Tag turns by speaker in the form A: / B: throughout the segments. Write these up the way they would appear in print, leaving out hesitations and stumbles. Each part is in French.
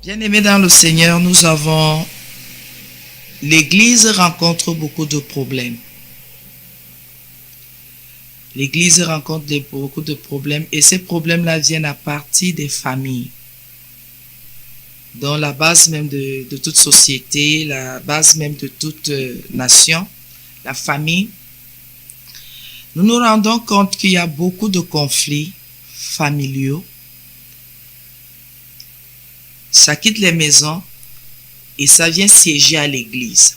A: Bien-aimés dans le Seigneur, l'Église rencontre beaucoup de problèmes. L'Église rencontre beaucoup de problèmes et ces problèmes-là viennent à partir des familles. Dans la base même de toute société, la base même de toute nation, la famille, nous nous rendons compte qu'il y a beaucoup de conflits familiaux. Ça quitte les maisons et ça vient siéger à l'église.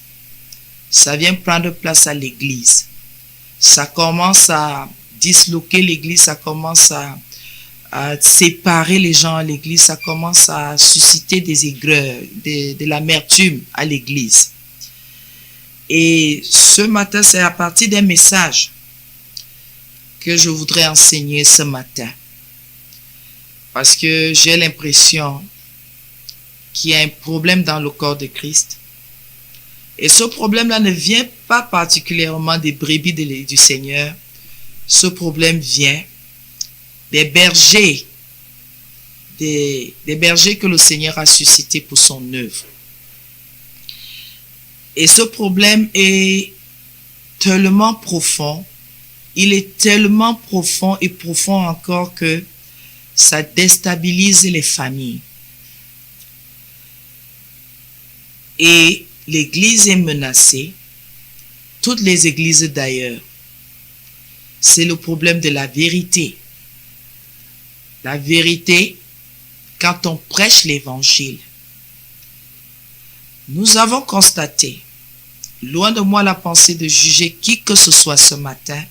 A: Ça vient prendre place à l'église. Ça commence à disloquer l'église, ça commence à séparer les gens à l'église, ça commence à susciter des aigreurs, de l'amertume à l'église. Et ce matin, c'est à partir d'un message que je voudrais enseigner ce matin. Parce que j'ai l'impression qu'il y a un problème dans le corps de Christ. Et ce problème-là ne vient pas particulièrement des brebis du Seigneur. Ce problème vient des bergers que le Seigneur a suscités pour son œuvre. Et ce problème est tellement profond, il est tellement profond et profond encore que ça déstabilise les familles. Et l'Église est menacée, toutes les églises d'ailleurs. C'est le problème de la vérité. La vérité, quand on prêche l'Évangile, nous avons constaté, loin de moi la pensée de juger qui que ce soit ce matin,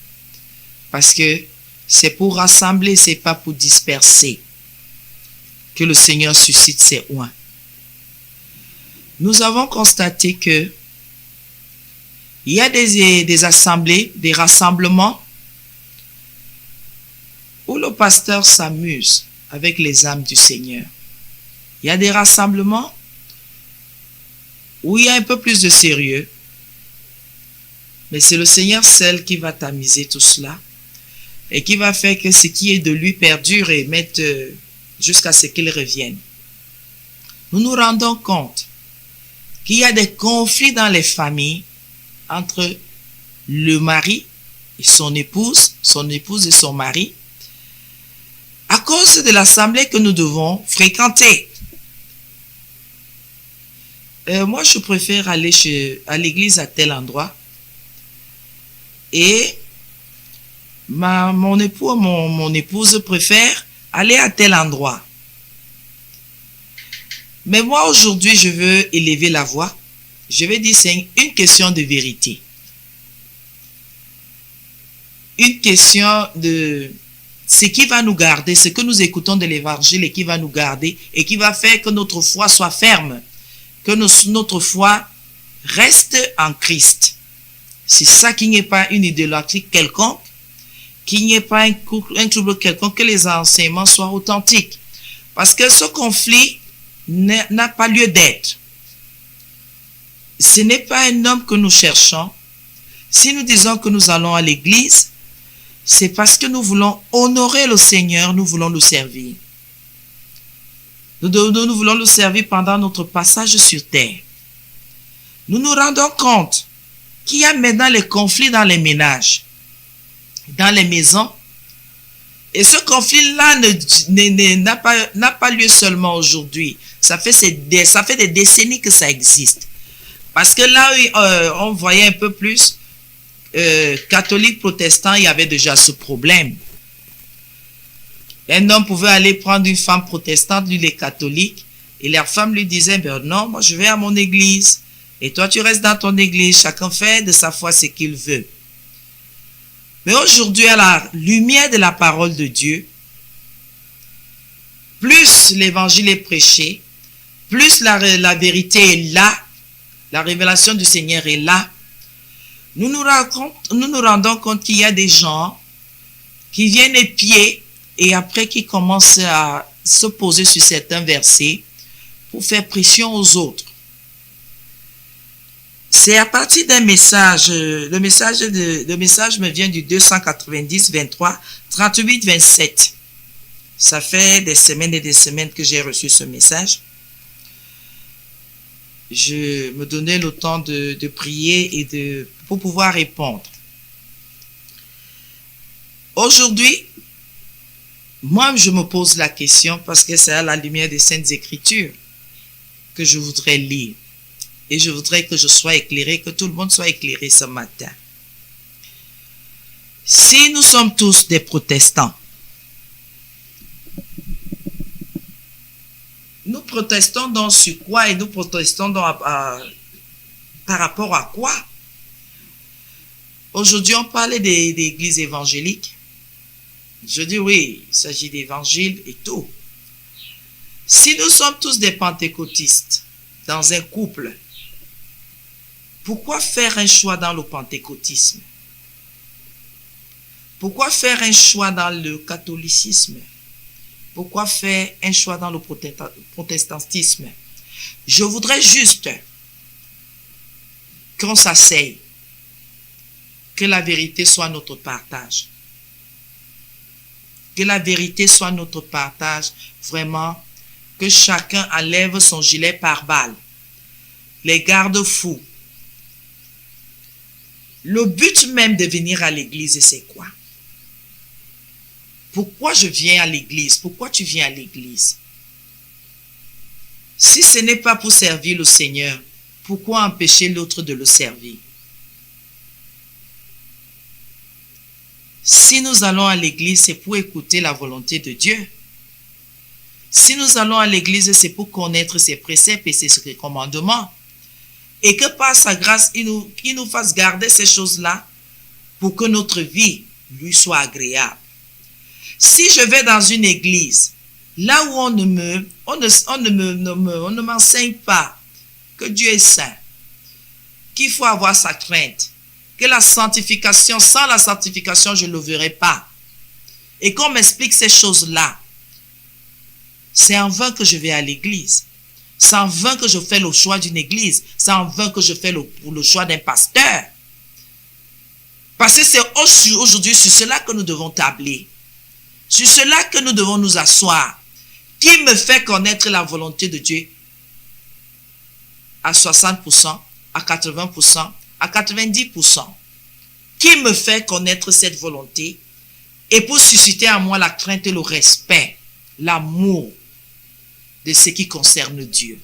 A: parce que c'est pour rassembler, c'est pas pour disperser que le Seigneur suscite ses oins. Nous avons constaté que il y a des assemblées, des rassemblements où le pasteur s'amuse avec les âmes du Seigneur. Il y a des rassemblements où il y a un peu plus de sérieux, mais c'est le Seigneur seul qui va tamiser tout cela et qui va faire que ce qui est de lui perdure et mette jusqu'à ce qu'il revienne. Nous nous rendons compte qu'il y a des conflits dans les familles entre le mari et son épouse et son mari, à cause de l'assemblée que nous devons fréquenter. Moi, je préfère aller à l'église à tel endroit et mon époux ou mon épouse préfère aller à tel endroit. Mais moi, aujourd'hui, je veux élever la voix. Je vais dire c'est une question de vérité. Une question de ce qui va nous garder, ce que nous écoutons de l'Évangile et qui va nous garder et qui va faire que notre foi soit ferme, que notre foi reste en Christ. C'est ça, qu'il n'y ait pas une idolâtrie quelconque, qu'il n'y ait pas un trouble quelconque, que les enseignements soient authentiques. Parce que ce conflit n'a pas lieu d'être. Ce n'est pas un homme que nous cherchons. Si nous disons que nous allons à l'église, c'est parce que nous voulons honorer le Seigneur, nous voulons le servir. Nous voulons le servir pendant notre passage sur terre. Nous nous rendons compte qu'il y a maintenant les conflits dans les ménages, dans les maisons. Et ce conflit-là n'a pas lieu seulement aujourd'hui. Ça fait des décennies que ça existe. Parce que là, on voyait un peu plus catholiques, protestants, il y avait déjà ce problème. Un homme pouvait aller prendre une femme protestante, lui les catholiques, et leur femme lui disait, ben non, moi je vais à mon église. Et toi tu restes dans ton église, chacun fait de sa foi ce qu'il veut. Mais aujourd'hui, à la lumière de la parole de Dieu, plus l'évangile est prêché, plus la vérité est là, la révélation du Seigneur est là, nous nous rendons compte qu'il y a des gens qui viennent épier et après qui commencent à se poser sur certains versets pour faire pression aux autres. C'est à partir d'un message, le message me vient du 290, 23, 38, 27. Ça fait des semaines et des semaines que j'ai reçu ce message. je me donnais le temps de prier et pour pouvoir répondre. Aujourd'hui, moi, je me pose la question parce que c'est à la lumière des Saintes Écritures que je voudrais lire. Et je voudrais que je sois éclairé, que tout le monde soit éclairé ce matin. Si nous sommes tous des protestants, nous protestons donc sur quoi et nous protestons donc par rapport à quoi? Aujourd'hui, on parlait d'églises évangéliques. Je dis oui, il s'agit d'évangile et tout. Si nous sommes tous des pentecôtistes dans un couple, pourquoi faire un choix dans le pentecôtisme? Pourquoi faire un choix dans le catholicisme? Pourquoi faire un choix dans le protestantisme? Je voudrais juste qu'on s'asseye, que la vérité soit notre partage. Que la vérité soit notre partage, vraiment, que chacun enlève son gilet pare-balles, les garde-fous. Le but même de venir à l'église, c'est quoi? Pourquoi je viens à l'église? Pourquoi tu viens à l'église? Si ce n'est pas pour servir le Seigneur, pourquoi empêcher l'autre de le servir? Si nous allons à l'église, c'est pour écouter la volonté de Dieu. Si nous allons à l'église, c'est pour connaître ses préceptes et ses commandements. Et que par sa grâce, il nous fasse garder ces choses-là pour que notre vie lui soit agréable. Si je vais dans une église, là où on ne m'enseigne pas que Dieu est saint, qu'il faut avoir sa crainte, que la sanctification, sans la sanctification, je ne le verrai pas, et qu'on m'explique ces choses-là, c'est en vain que je vais à l'église. C'est en vain que je fais le choix d'une église. C'est en vain que je fais le choix d'un pasteur. Parce que c'est aujourd'hui sur cela que nous devons tabler. Sur cela que nous devons nous asseoir. Qui me fait connaître la volonté de Dieu à 60%, à 80%, à 90%? Qui me fait connaître cette volonté et pour susciter en moi la crainte et le respect, l'amour de ce qui concerne Dieu?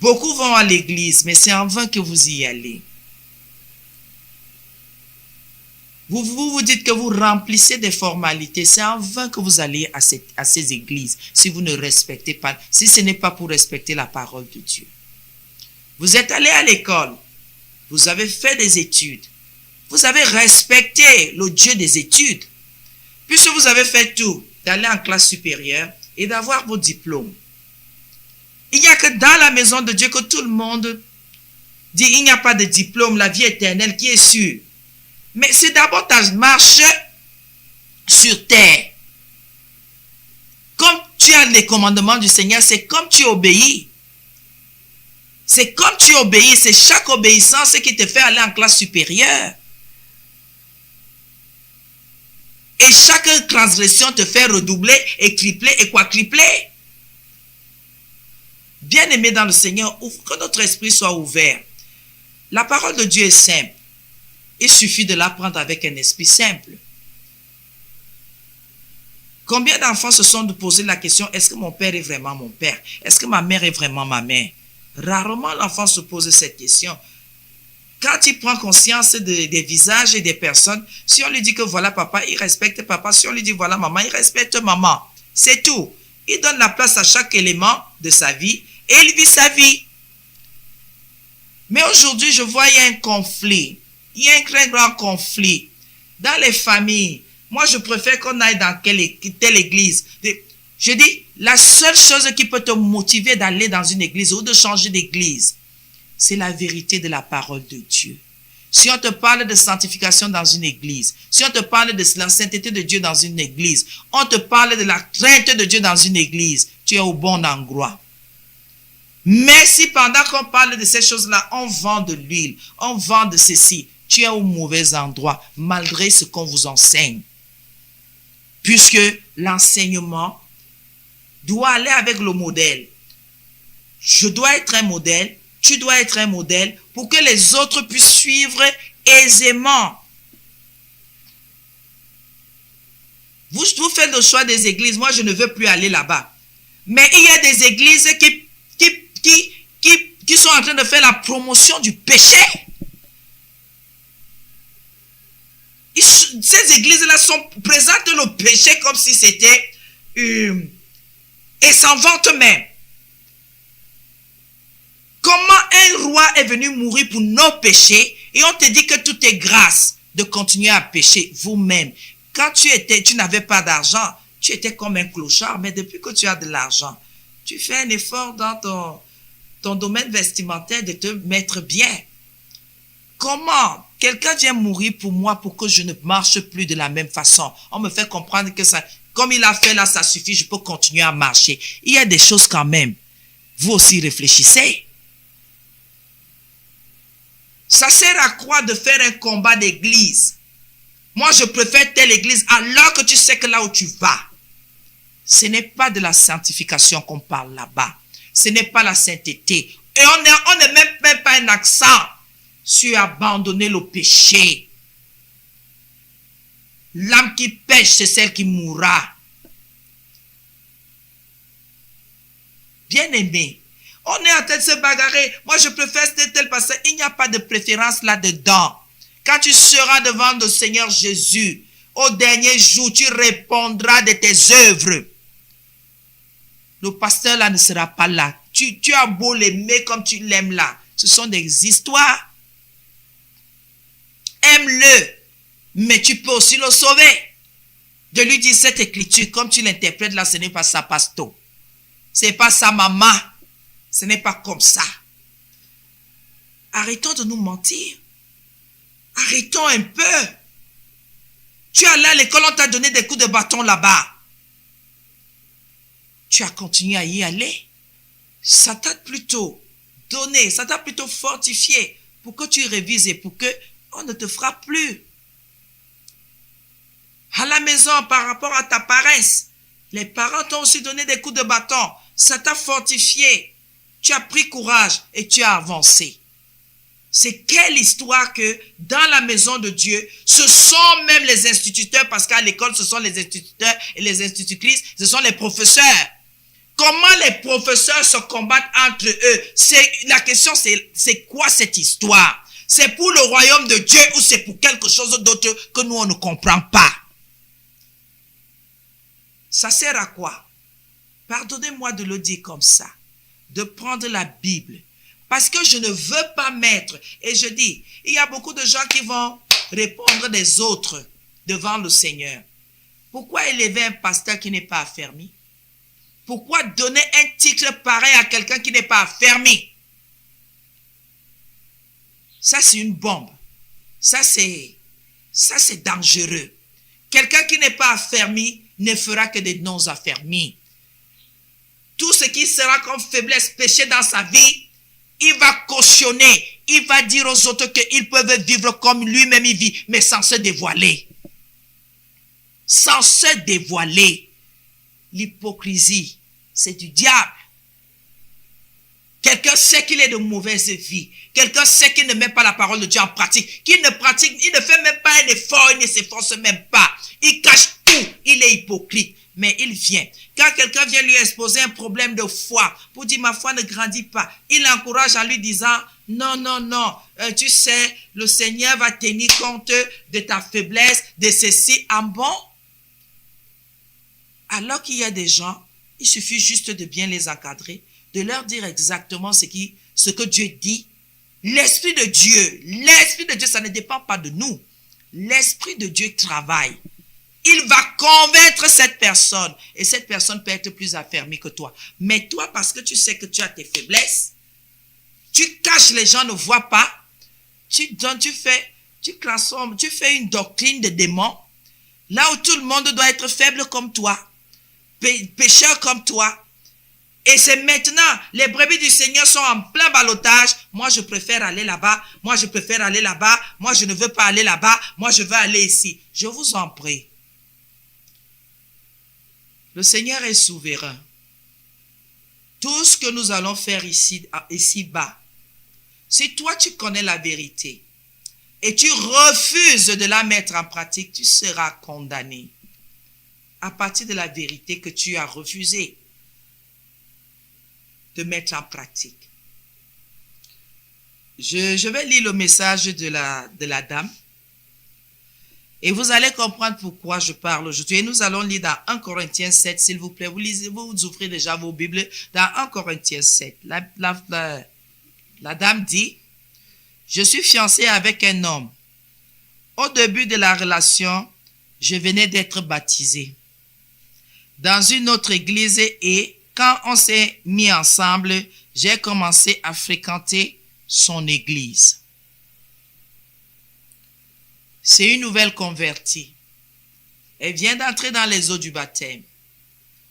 A: Beaucoup vont à l'église, mais c'est en vain que vous y allez. Vous dites que vous remplissez des formalités. C'est en vain que vous allez à ces églises si vous ne respectez pas, si ce n'est pas pour respecter la parole de Dieu. Vous êtes allé à l'école. Vous avez fait des études. Vous avez respecté le Dieu des études. Puisque vous avez fait tout, d'aller en classe supérieure et d'avoir vos diplômes. Il n'y a que dans la maison de Dieu que tout le monde dit il n'y a pas de diplôme, la vie éternelle qui est sûre. Mais c'est d'abord ta marche sur terre. Comme tu as les commandements du Seigneur, c'est comme tu obéis. C'est comme tu obéis, c'est chaque obéissance qui te fait aller en classe supérieure. Et chaque transgression te fait redoubler et tripler et quadrupler. Bien-aimé dans le Seigneur, que notre esprit soit ouvert. La parole de Dieu est simple. Il suffit de l'apprendre avec un esprit simple. Combien d'enfants se sont posé la question, est-ce que mon père est vraiment mon père? Est-ce que ma mère est vraiment ma mère? Rarement l'enfant se pose cette question. Quand il prend conscience des visages et des personnes, si on lui dit que voilà papa, il respecte papa. Si on lui dit voilà maman, il respecte maman. C'est tout. Il donne la place à chaque élément de sa vie et il vit sa vie. Mais aujourd'hui, je vois il y a un conflit. Il y a un très grand conflit dans les familles. Moi, je préfère qu'on aille dans telle église. Je dis, la seule chose qui peut te motiver d'aller dans une église ou de changer d'église, c'est la vérité de la parole de Dieu. Si on te parle de sanctification dans une église, si on te parle de la sainteté de Dieu dans une église, on te parle de la crainte de Dieu dans une église, tu es au bon endroit. Mais si pendant qu'on parle de ces choses-là, on vend de l'huile, on vend de ceci, tu es au mauvais endroit, malgré ce qu'on vous enseigne. Puisque l'enseignement doit aller avec le modèle. Je dois être un modèle, tu dois être un modèle pour que les autres puissent suivre aisément. Vous faites le choix des églises. Moi, je ne veux plus aller là-bas. Mais il y a des églises qui sont en train de faire la promotion du péché. Ces églises-là présentent le péché comme si c'était... et s'en vantent même. Comment un roi est venu mourir pour nos péchés et on te dit que tout est grâce de continuer à pécher vous-même. Quand tu n'avais pas d'argent, tu étais comme un clochard, mais depuis que tu as de l'argent, tu fais un effort dans ton domaine vestimentaire de te mettre bien. Comment quelqu'un vient mourir pour moi pour que je ne marche plus de la même façon? On me fait comprendre que ça, comme il a fait là, ça suffit, je peux continuer à marcher. Il y a des choses quand même. Vous aussi réfléchissez. Ça sert à quoi de faire un combat d'église? Moi, je préfère telle église alors que tu sais que là où tu vas, ce n'est pas de la sanctification qu'on parle là-bas. Ce n'est pas la sainteté. Et on ne met même pas un accent sur abandonner le péché. L'âme qui pêche, c'est celle qui mourra. Bien aimé, on est en train de se bagarrer. Moi, je préfère tel pasteur. Il n'y a pas de préférence là-dedans. Quand tu seras devant le Seigneur Jésus, au dernier jour, tu répondras de tes œuvres. Le pasteur là ne sera pas là. Tu as beau l'aimer comme tu l'aimes là. Ce sont des histoires. Aime-le, mais tu peux aussi le sauver. De lui dire cette écriture, comme tu l'interprètes là, ce n'est pas ça, pasteur. Ce n'est pas ça, maman. Ce n'est pas comme ça. Arrêtons de nous mentir. Arrêtons un peu. Tu es allé à l'école, on t'a donné des coups de bâton là-bas. Tu as continué à y aller. Ça t'a plutôt donné, ça t'a plutôt fortifié pour que tu révises et pour que on ne te frappe plus. À la maison, par rapport à ta paresse, les parents t'ont aussi donné des coups de bâton. Ça t'a fortifié. Tu as pris courage et tu as avancé. C'est quelle histoire que dans la maison de Dieu, ce sont même les instituteurs, parce qu'à l'école, ce sont les instituteurs et les institutrices, ce sont les professeurs. Comment les professeurs se combattent entre eux? La question, c'est quoi cette histoire? C'est pour le royaume de Dieu ou c'est pour quelque chose d'autre que nous, on ne comprend pas? Ça sert à quoi? Pardonnez-moi de le dire comme ça. De prendre la Bible. Parce que je ne veux pas mettre. Et je dis, il y a beaucoup de gens qui vont répondre des autres devant le Seigneur. Pourquoi élever un pasteur qui n'est pas affermi? Pourquoi donner un titre pareil à quelqu'un qui n'est pas affermi? Ça, c'est une bombe. Ça, c'est dangereux. Quelqu'un qui n'est pas affermi ne fera que des non-affermis. Tout ce qui sera comme faiblesse, péché dans sa vie, il va cautionner. Il va dire aux autres qu'ils peuvent vivre comme lui-même il vit, mais sans se dévoiler. Sans se dévoiler. L'hypocrisie, c'est du diable. Quelqu'un sait qu'il est de mauvaise vie. Quelqu'un sait qu'il ne met pas la parole de Dieu en pratique. Qu'il ne pratique, il ne fait même pas un effort, il ne s'efforce même pas. Il cache tout, il est hypocrite. Mais il vient. Quand quelqu'un vient lui exposer un problème de foi, pour dire ma foi ne grandit pas, il l'encourage en lui disant, non, non, non, tu sais, le Seigneur va tenir compte de ta faiblesse, de ceci en bon. Alors qu'il y a des gens, il suffit juste de bien les encadrer, de leur dire exactement ce que Dieu dit. L'Esprit de Dieu, ça ne dépend pas de nous. L'Esprit de Dieu travaille. Il va convaincre cette personne. Et cette personne peut être plus affermie que toi. Mais toi, parce que tu sais que tu as tes faiblesses, tu caches, les gens ne voient pas. Tu transformes, tu fais une doctrine de démon. Là où tout le monde doit être faible comme toi. Pécheur comme toi. Et c'est maintenant, les brebis du Seigneur sont en plein ballottage. Moi, je préfère aller là-bas. Moi, je préfère aller là-bas. Moi, je ne veux pas aller là-bas. Moi, je veux aller ici. Je vous en prie. Le Seigneur est souverain. Tout ce que nous allons faire ici-bas, si toi tu connais la vérité et tu refuses de la mettre en pratique, tu seras condamné à partir de la vérité que tu as refusé de mettre en pratique. Je vais lire le message de la dame et vous allez comprendre pourquoi je parle aujourd'hui. Et nous allons lire dans 1 Corinthiens 7, s'il vous plaît. Vous ouvrez déjà vos Bibles dans 1 Corinthiens 7. La dame dit, « Je suis fiancée avec un homme. Au début de la relation, je venais d'être baptisée dans une autre église et quand on s'est mis ensemble, j'ai commencé à fréquenter son église. » C'est une nouvelle convertie. Elle vient d'entrer dans les eaux du baptême.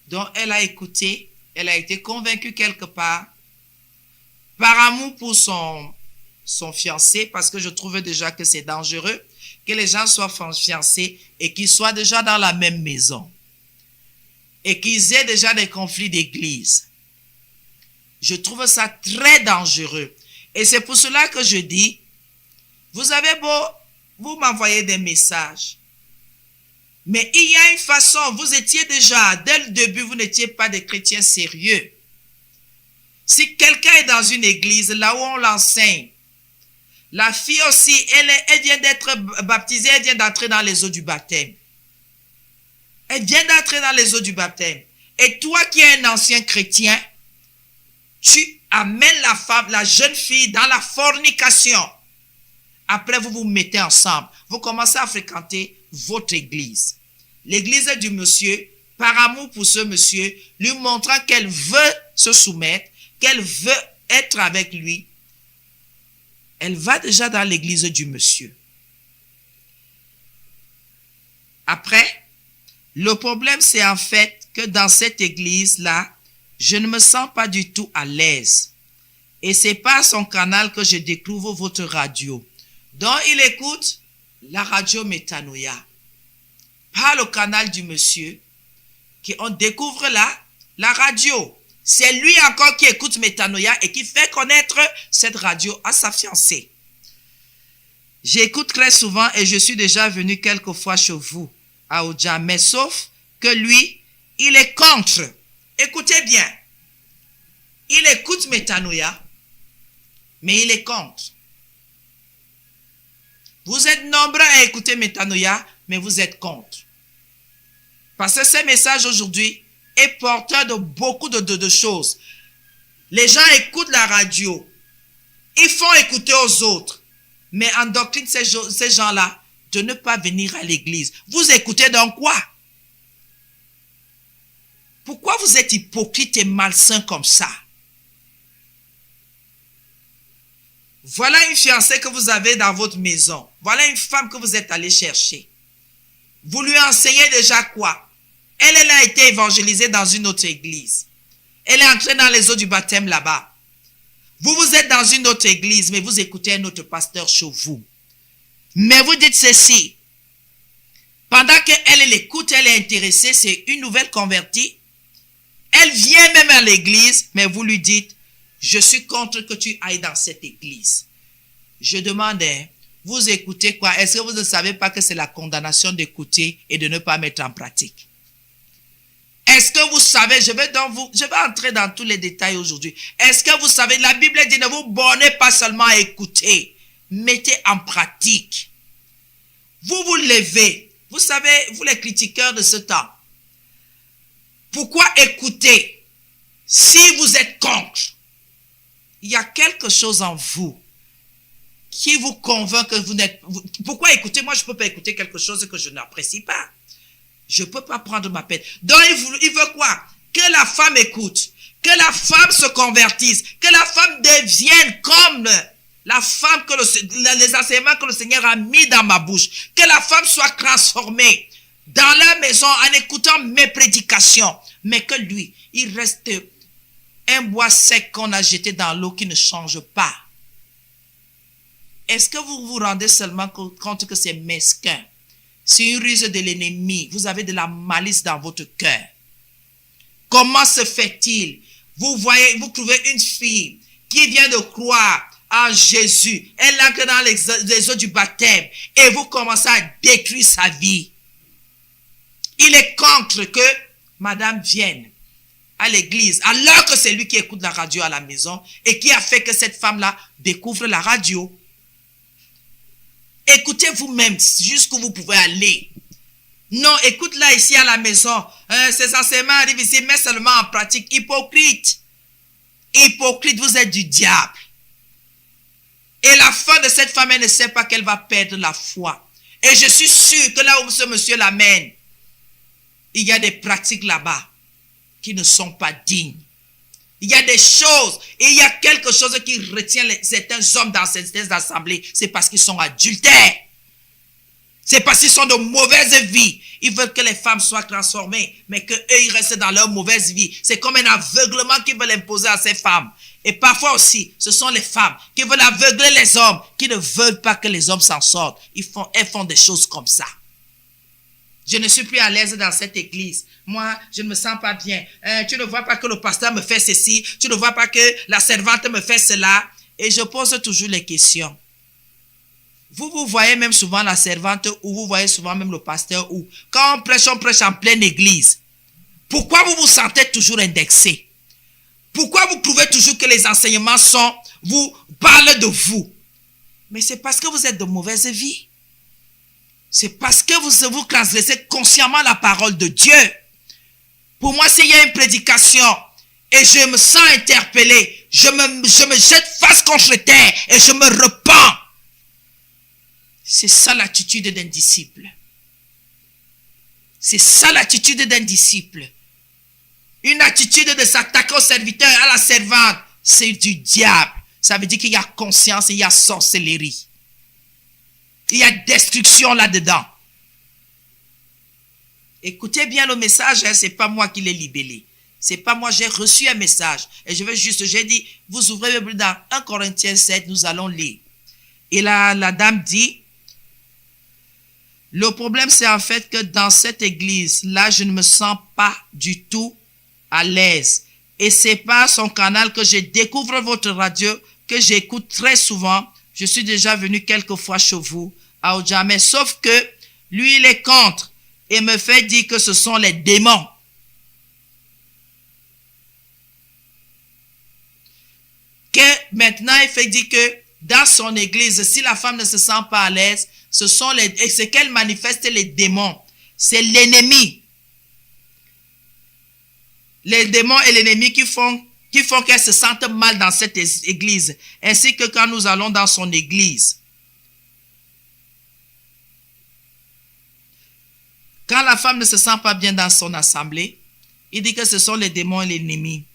A: Donc elle a écouté, elle a été convaincue quelque part par amour pour son fiancé, parce que je trouvais déjà que c'est dangereux que les gens soient fiancés et qu'ils soient déjà dans la même maison et qu'ils aient déjà des conflits d'église. Je trouve ça très dangereux. Et c'est pour cela que je dis, vous avez beau, vous m'envoyez des messages, mais il y a une façon, vous étiez déjà, dès le début, vous n'étiez pas des chrétiens sérieux. Si quelqu'un est dans une église, là où on l'enseigne, la fille aussi, elle vient d'être baptisée, elle vient d'entrer dans les eaux du baptême. Elle vient d'entrer dans les eaux du baptême. Et toi qui es un ancien chrétien, tu amènes la femme, la jeune fille dans la fornication. Après, vous vous mettez ensemble. Vous commencez à fréquenter votre église. L'église du monsieur, par amour pour ce monsieur, lui montrant qu'elle veut se soumettre, qu'elle veut être avec lui. Elle va déjà dans l'église du monsieur. Après, le problème, c'est en fait que dans cette église-là, je ne me sens pas du tout à l'aise. Et c'est par son canal que je découvre votre radio. Donc, il écoute la radio Métanoïa. Par le canal du monsieur, on découvre là la radio. C'est lui encore qui écoute Métanoïa et qui fait connaître cette radio à sa fiancée. J'écoute très souvent et je suis déjà venu quelques fois chez vous à Oja, mais sauf que lui, il est contre. Écoutez bien. Il écoute Métanoïa, mais il est contre. Vous êtes nombreux à écouter Métanoïa, mais vous êtes contre. Parce que ce message aujourd'hui est porteur de beaucoup de choses. Les gens écoutent la radio. Ils font écouter aux autres. Mais endoctrinent ces gens-là de ne pas venir à l'église. Vous écoutez donc quoi? Pourquoi vous êtes hypocrite et malsain comme ça? Voilà une fiancée que vous avez dans votre maison. Voilà une femme que vous êtes allé chercher. Vous lui enseignez déjà quoi? Elle a été évangélisée dans une autre église. Elle est entrée dans les eaux du baptême là-bas. Vous êtes dans une autre église, mais vous écoutez un autre pasteur chez vous. Mais vous dites ceci. Pendant qu'elle l'écoute, elle est intéressée, c'est une nouvelle convertie. Elle vient même à l'église, mais vous lui dites, je suis contre que tu ailles dans cette église. Je demande, vous écoutez quoi? Est-ce que vous ne savez pas que c'est la condamnation d'écouter et de ne pas mettre en pratique? Est-ce que vous savez, je vais entrer dans tous les détails aujourd'hui. Est-ce que vous savez, la Bible dit, ne vous bornez pas seulement à écouter, mettez en pratique. Vous vous levez, vous savez, vous les critiqueurs de ce temps. Pourquoi écouter si vous êtes contre? Il y a quelque chose en vous qui vous convainc que vous n'êtes... Pourquoi écouter? Moi, je ne peux pas écouter quelque chose que je n'apprécie pas. Je ne peux pas prendre ma peine. Donc, il veut quoi? Que la femme écoute, que la femme se convertisse, que la femme devienne comme la femme, les enseignements que le Seigneur a mis dans ma bouche. Que la femme soit transformée dans la maison en écoutant mes prédications. Mais que lui, il reste un bois sec qu'on a jeté dans l'eau qui ne change pas. Est-ce que vous vous rendez seulement compte que c'est mesquin? C'est une ruse de l'ennemi. Vous avez de la malice dans votre cœur. Comment se fait-il? Vous voyez, vous trouvez une fille qui vient de croire en Jésus. Elle entre dans les eaux du baptême et vous commencez à détruire sa vie. Il est contre que madame vienne à l'église, alors que c'est lui qui écoute la radio à la maison et qui a fait que cette femme-là découvre la radio. Écoutez vous-même jusqu'où vous pouvez aller. Non, écoute-la ici à la maison. Ces enseignements arrivent ici, mais seulement en pratique. Hypocrite. Hypocrite, vous êtes du diable. Et la fin de cette femme, elle ne sait pas qu'elle va perdre la foi. Et je suis sûr que là où ce monsieur l'amène, il y a des pratiques là-bas qui ne sont pas dignes. Il y a des choses, et il y a quelque chose qui retient certains hommes dans certaines assemblées. C'est parce qu'ils sont adultères. C'est parce qu'ils sont de mauvaises vies. Ils veulent que les femmes soient transformées, mais qu'eux, ils restent dans leur mauvaise vie. C'est comme un aveuglement qu'ils veulent imposer à ces femmes. Et parfois aussi, ce sont les femmes qui veulent aveugler les hommes, qui ne veulent pas que les hommes s'en sortent. Elles font des choses comme ça. Je ne suis plus à l'aise dans cette église. Moi, je ne me sens pas bien. Tu ne vois pas que le pasteur me fait ceci. Tu ne vois pas que la servante me fait cela. Et je pose toujours les questions. Vous voyez même souvent la servante ou vous voyez souvent même le pasteur ou quand on prêche en pleine église. Pourquoi vous vous sentez toujours indexé? Pourquoi vous trouvez toujours que les enseignements vous parlent de vous? Mais c'est parce que vous êtes de mauvaise vie. C'est parce que vous transgressez consciemment la parole de Dieu. Pour moi, s'il y a une prédication et je me sens interpellé, je me jette face contre terre et je me repens. C'est ça l'attitude d'un disciple. C'est ça l'attitude d'un disciple. Une attitude de s'attaquer au serviteur, à la servante, c'est du diable. Ça veut dire qu'il y a conscience et il y a sorcellerie. Il y a destruction là-dedans. Écoutez bien le message, hein, c'est pas moi qui l'ai libellé. C'est pas moi, j'ai reçu un message. Et j'ai dit, vous ouvrez le Bible dans 1 Corinthiens 7, nous allons lire. Et la dame dit, le problème c'est en fait que dans cette église, là, je ne me sens pas du tout à l'aise. Et c'est par son canal que je découvre votre radio, que j'écoute très souvent. Je suis déjà venu quelques fois chez vous, à Ojamé. Sauf que lui, il est contre et me fait dire que ce sont les démons. Que maintenant, il fait dire que dans son église, si la femme ne se sent pas à l'aise, c'est qu'elle manifeste les démons. C'est l'ennemi. Les démons et l'ennemi qui font qu'elle se sente mal dans cette église, ainsi que quand nous allons dans son église. Quand la femme ne se sent pas bien dans son assemblée, il dit que ce sont les démons et l'ennemi.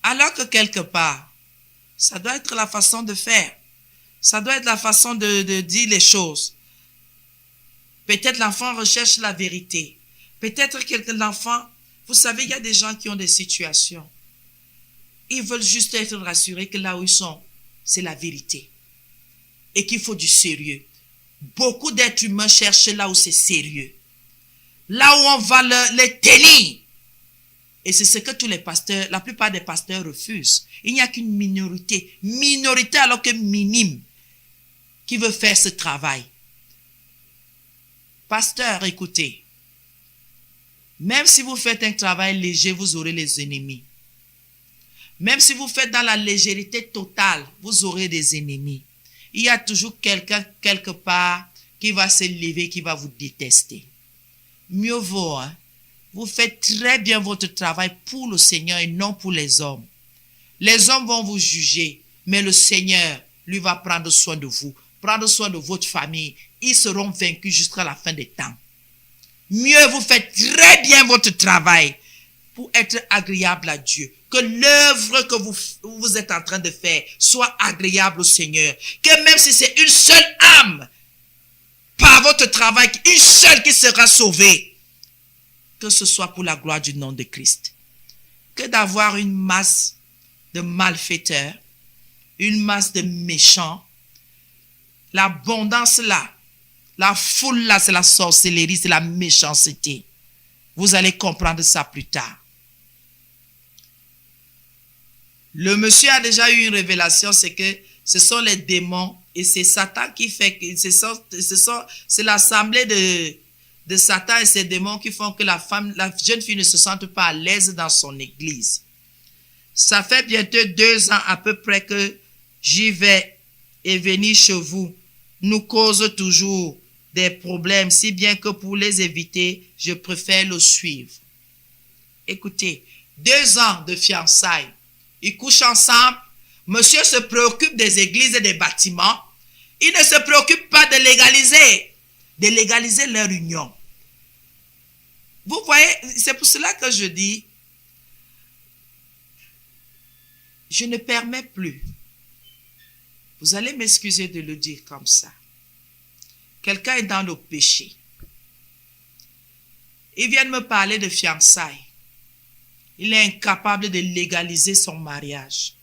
A: Alors que quelque part, ça doit être la façon de faire. Ça doit être la façon de dire les choses. Peut-être l'enfant recherche la vérité. Peut-être que l'enfant, vous savez, il y a des gens qui ont des situations. Ils veulent juste être rassurés que là où ils sont, c'est la vérité. Et qu'il faut du sérieux. Beaucoup d'êtres humains cherchent là où c'est sérieux. Là où on va les tenir. Et c'est ce que tous les pasteurs, la plupart des pasteurs refusent. Il n'y a qu'une minorité alors que minime, qui veut faire ce travail. Pasteur, écoutez. Même si vous faites un travail léger, vous aurez les ennemis. Même si vous faites dans la légèreté totale, vous aurez des ennemis. Il y a toujours quelqu'un quelque part qui va se lever, qui va vous détester. Mieux vaut, hein? Vous faites très bien votre travail pour le Seigneur et non pour les hommes. Les hommes vont vous juger, mais le Seigneur, lui, va prendre soin de vous, prendre soin de votre famille. Ils seront vaincus jusqu'à la fin des temps. Mieux, vous faites très bien votre travail pour être agréable à Dieu. Que l'œuvre que vous êtes en train de faire soit agréable au Seigneur. Que même si c'est une seule âme, par votre travail, une seule qui sera sauvée, que ce soit pour la gloire du nom de Christ. Que d'avoir une masse de malfaiteurs, une masse de méchants. L'abondance là, la foule là, c'est la sorcellerie, c'est la méchanceté. Vous allez comprendre ça plus tard. Le monsieur a déjà eu une révélation, c'est que ce sont les démons et c'est Satan qui fait que c'est l'assemblée de Satan et ses démons qui font que la jeune fille ne se sente pas à l'aise dans son église. Ça fait bientôt 2 ans à peu près que j'y vais et venir chez vous nous cause toujours des problèmes, si bien que pour les éviter, je préfère le suivre. Écoutez, 2 ans de fiançailles, ils couchent ensemble, monsieur se préoccupe des églises et des bâtiments, il ne se préoccupe pas de légaliser leur union. Vous voyez, c'est pour cela que je dis, je ne permets plus. Vous allez m'excuser de le dire comme ça. Quelqu'un est dans le péché. Il vient de me parler de fiançailles. Il est incapable de légaliser son mariage,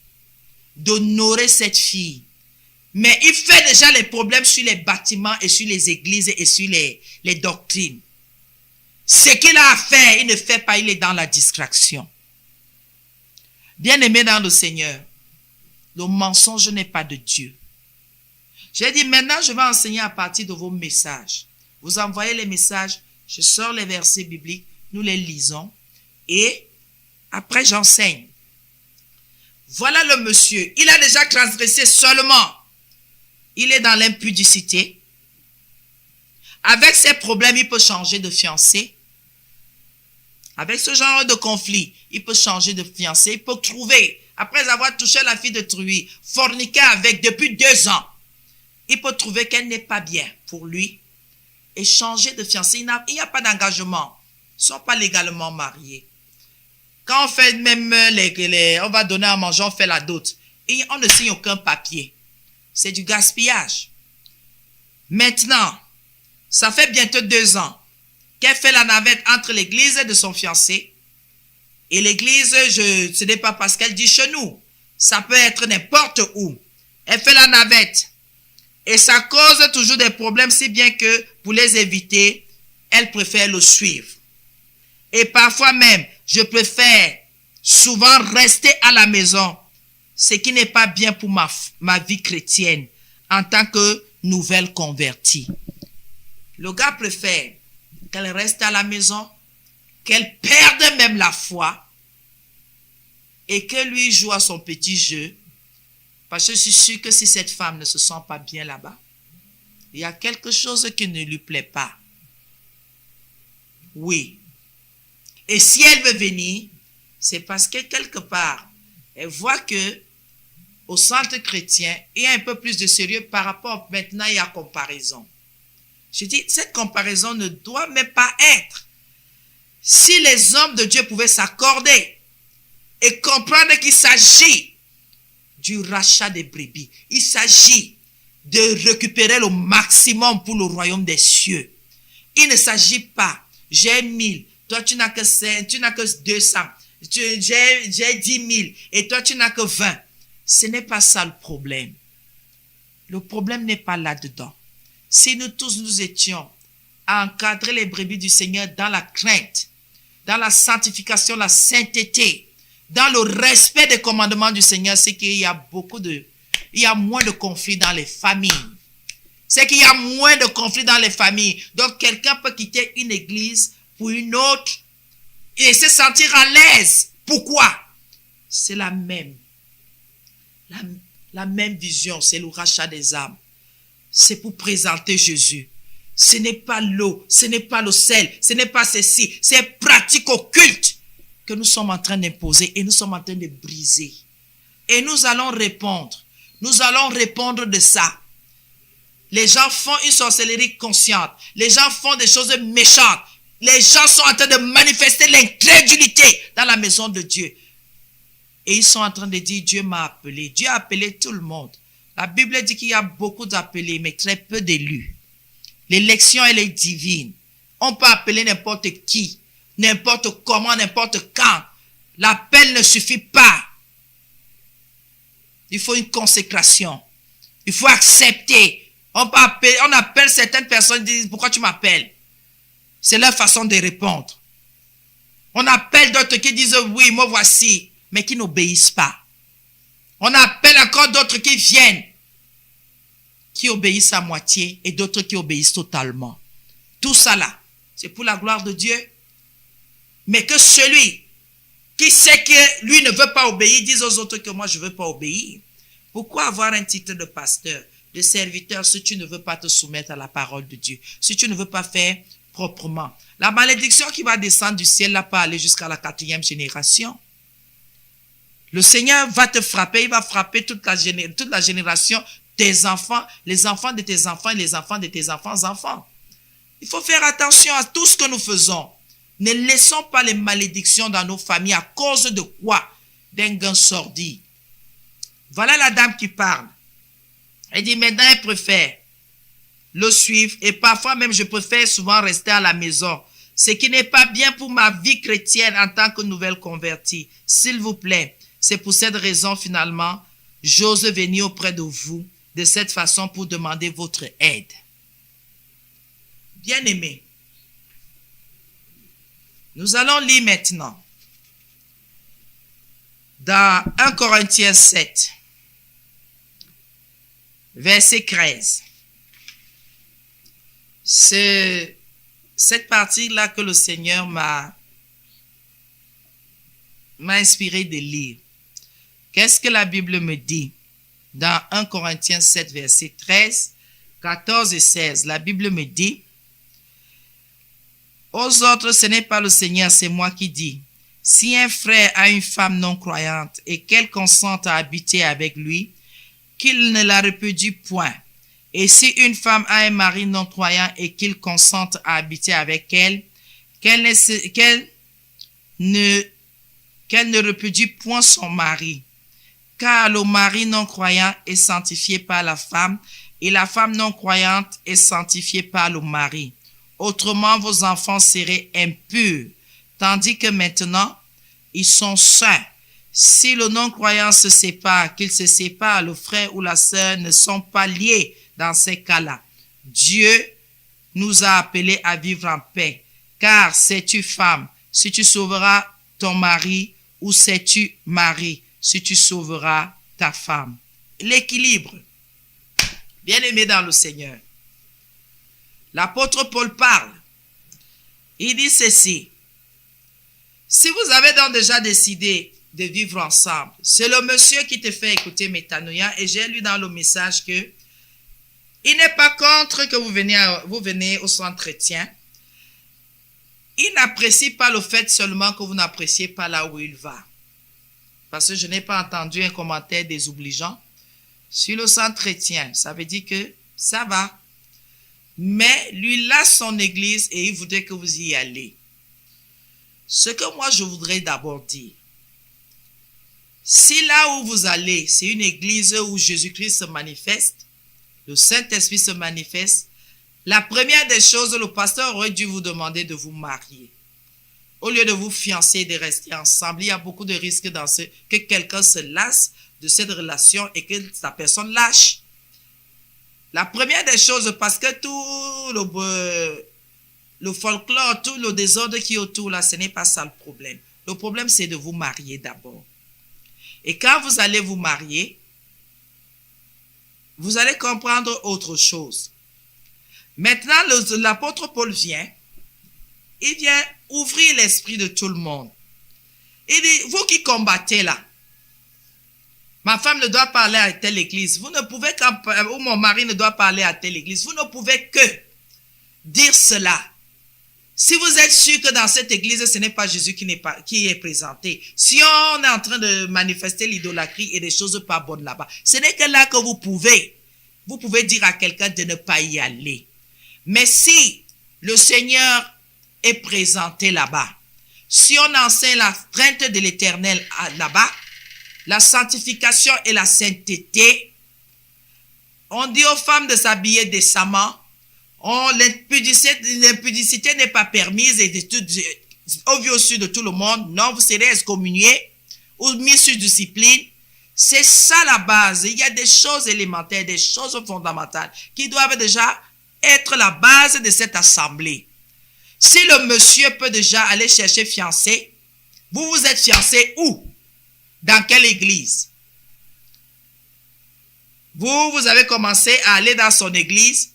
A: d'honorer cette fille. Mais il fait déjà les problèmes sur les bâtiments et sur les églises et sur les doctrines. Ce qu'il a à faire, il ne fait pas, il est dans la distraction. Bien-aimé dans le Seigneur, le mensonge n'est pas de Dieu. J'ai dit maintenant, je vais enseigner à partir de vos messages. Vous envoyez les messages, je sors les versets bibliques, nous les lisons et après j'enseigne. Voilà le monsieur, il a déjà transgressé seulement. Il est dans l'impudicité. Avec ses problèmes, il peut changer de fiancé. Avec ce genre de conflit, il peut changer de fiancé. Il peut trouver, après avoir touché la fille de Truie, forniqué avec depuis 2 ans, il peut trouver qu'elle n'est pas bien pour lui et changer de fiancé. Il n'y a pas d'engagement. Ils ne sont pas légalement mariés. Quand on fait même on va donner à manger, on fait la dot. Et on ne signe aucun papier. C'est du gaspillage. Maintenant, ça fait bientôt 2 ans qu'elle fait la navette entre l'église de son fiancé et l'église, ce n'est pas parce qu'elle dit chez nous. Ça peut être n'importe où. Elle fait la navette. Et ça cause toujours des problèmes, si bien que pour les éviter, elle préfère le suivre. Et parfois même, je préfère souvent rester à la maison, ce qui n'est pas bien pour ma vie chrétienne en tant que nouvelle convertie. Le gars préfère qu'elle reste à la maison, qu'elle perde même la foi et que lui joue à son petit jeu. Parce que je suis sûr que si cette femme ne se sent pas bien là-bas, il y a quelque chose qui ne lui plaît pas. Oui. Et si elle veut venir, c'est parce que quelque part, elle voit que au centre chrétien, il y a un peu plus de sérieux par rapport maintenant et à comparaison. Je dis, cette comparaison ne doit même pas être. Si les hommes de Dieu pouvaient s'accorder et comprendre qu'il s'agit du rachat des brebis. Il s'agit de récupérer le maximum pour le royaume des cieux. Il ne s'agit pas, j'ai 1000, toi tu n'as que 5, tu n'as que 200, j'ai 10 000 et toi tu n'as que 20. Ce n'est pas ça le problème. Le problème n'est pas là-dedans. Si nous tous nous étions à encadrer les brebis du Seigneur dans la crainte, dans la sanctification, la sainteté, dans le respect des commandements du Seigneur, c'est qu'il y a il y a moins de conflits dans les familles. C'est qu'il y a moins de conflits dans les familles. Donc, quelqu'un peut quitter une église pour une autre et se sentir à l'aise. Pourquoi? C'est la même vision, c'est le rachat des âmes. C'est pour présenter Jésus. Ce n'est pas l'eau, ce n'est pas le sel, ce n'est pas ceci, c'est pratique occulte que nous sommes en train d'imposer et nous sommes en train de briser. Et nous allons répondre. Nous allons répondre de ça. Les gens font une sorcellerie consciente. Les gens font des choses méchantes. Les gens sont en train de manifester l'incrédulité dans la maison de Dieu. Et ils sont en train de dire, Dieu m'a appelé. Dieu a appelé tout le monde. La Bible dit qu'il y a beaucoup d'appelés, mais très peu d'élus. L'élection, elle est divine. On peut appeler n'importe qui, n'importe comment, n'importe quand. L'appel ne suffit pas. Il faut une consécration. Il faut accepter. On appelle certaines personnes, disent, pourquoi tu m'appelles? C'est leur façon de répondre. On appelle d'autres qui disent oui, moi voici, mais qui n'obéissent pas. On appelle encore d'autres qui viennent, qui obéissent à moitié et d'autres qui obéissent totalement. Tout ça là, c'est pour la gloire de Dieu. Mais que celui qui sait que lui ne veut pas obéir, dise aux autres que moi je ne veux pas obéir. Pourquoi avoir un titre de pasteur, de serviteur, si tu ne veux pas te soumettre à la parole de Dieu, si tu ne veux pas faire proprement? La malédiction qui va descendre du ciel n'a pas aller jusqu'à la 4e génération. Le Seigneur va te frapper, il va frapper toute la génération, tes enfants, les enfants de tes enfants et les enfants de tes enfants. Il faut faire attention à tout ce que nous faisons. Ne laissons pas les malédictions dans nos familles. À cause de quoi? D'un gain sordide. Voilà la dame qui parle. Elle dit maintenant elle préfère le suivre et parfois même je préfère souvent rester à la maison. Ce qui n'est pas bien pour ma vie chrétienne en tant que nouvelle convertie. S'il vous plaît, c'est pour cette raison finalement, j'ose venir auprès de vous de cette façon pour demander votre aide. Bien-aimés, nous allons lire maintenant dans 1 Corinthiens 7, verset 13. C'est cette partie-là que le Seigneur m'a inspiré de lire. Qu'est-ce que la Bible me dit? Dans 1 Corinthiens 7, verset 13, 14 et 16, la Bible me dit: aux autres, ce n'est pas le Seigneur, c'est moi qui dis. Si un frère a une femme non croyante et qu'elle consente à habiter avec lui, qu'il ne la répudie point. Et si une femme a un mari non croyant et qu'il consente à habiter avec elle, qu'elle ne répudie point son mari. Car le mari non croyant est sanctifié par la femme et la femme non croyante est sanctifiée par le mari. Autrement, vos enfants seraient impurs, tandis que maintenant, ils sont saints. Si le non-croyant se sépare, qu'il se sépare, le frère ou la sœur ne sont pas liés dans ces cas-là. Dieu nous a appelés à vivre en paix. Car sais-tu femme, si tu sauveras ton mari, ou sais-tu mari, si tu sauveras ta femme. L'équilibre. Bien-aimé dans le Seigneur. L'apôtre Paul parle. Il dit ceci: si vous avez donc déjà décidé de vivre ensemble, c'est le monsieur qui te fait écouter Métanoïa, et j'ai lu dans le message que il n'est pas contre que vous venez au centre chrétien. Il n'apprécie pas le fait seulement que vous n'appréciez pas là où il va. Parce que je n'ai pas entendu un commentaire désobligeant sur le centre chrétien. Ça veut dire que ça va. Mais lui, il a son église et il voudrait que vous y allez. Ce que moi, je voudrais d'abord dire, si là où vous allez, c'est une église où Jésus-Christ se manifeste, le Saint-Esprit se manifeste, la première des choses, le pasteur aurait dû vous demander de vous marier. Au lieu de vous fiancer et de rester ensemble, il y a beaucoup de risques que quelqu'un se lasse de cette relation et que la personne lâche. La première des choses, parce que tout le folklore, tout le désordre qui est autour là, ce n'est pas ça le problème. Le problème, c'est de vous marier d'abord. Et quand vous allez vous marier, vous allez comprendre autre chose. Maintenant, l'apôtre Paul vient, il vient ouvrir l'esprit de tout le monde. Il dit, vous qui combattez là, ma femme ne doit parler à telle église, vous ne pouvez ou mon mari ne doit parler à telle église, vous ne pouvez que dire cela. Si vous êtes sûr que dans cette église, ce n'est pas Jésus qui est présenté, si on est en train de manifester l'idolâtrie et des choses pas bonnes là-bas, ce n'est que là que vous pouvez dire à quelqu'un de ne pas y aller. Mais si le Seigneur est présenté là-bas, si on enseigne la crainte de l'Éternel là-bas, la sanctification et la sainteté, on dit aux femmes de s'habiller décemment, l'impudicité n'est pas permise et au vu de tout le monde, non, vous serez excommuniés ou mis sur discipline. C'est ça la base. Il y a des choses élémentaires, des choses fondamentales qui doivent déjà être la base de cette assemblée. Si le monsieur peut déjà aller chercher fiancé, Vous vous êtes fiancé où? Dans quelle église? Vous avez commencé à aller dans son église.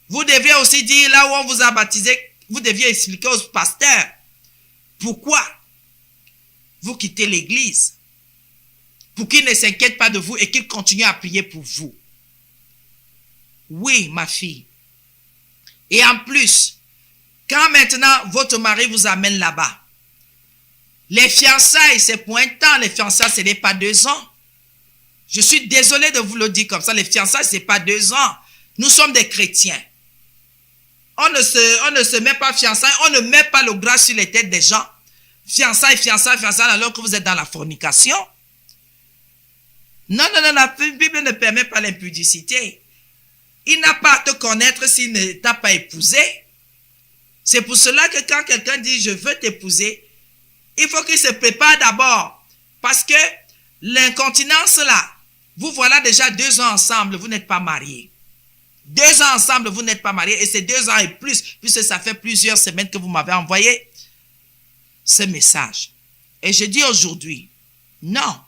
A: Vous deviez aussi dire là où on vous a baptisé, vous deviez expliquer au pasteur pourquoi vous quittez l'église. Pour qu'il ne s'inquiète pas de vous et qu'il continue à prier pour vous. Oui, ma fille. Et en plus, quand maintenant votre mari vous amène là-bas, les fiançailles, c'est pour un temps. Les fiançailles, ce n'est pas 2 ans. Je suis désolé de vous le dire comme ça. Les fiançailles, ce n'est pas 2 ans. Nous sommes des chrétiens. On ne se met pas fiançailles. On ne met pas le gras sur les têtes des gens. Fiançailles, fiançailles, fiançailles, alors que vous êtes dans la fornication. Non, non, non, la Bible ne permet pas l'impudicité. Il n'a pas à te connaître s'il ne t'a pas épousé. C'est pour cela que quand quelqu'un dit « je veux t'épouser », il faut qu'il se prépare d'abord. Parce que l'incontinence là, vous voilà déjà 2 ans ensemble, vous n'êtes pas mariés. 2 ans ensemble, vous n'êtes pas mariés. Et c'est 2 ans et plus, puisque ça fait plusieurs semaines que vous m'avez envoyé ce message. Et je dis aujourd'hui, non.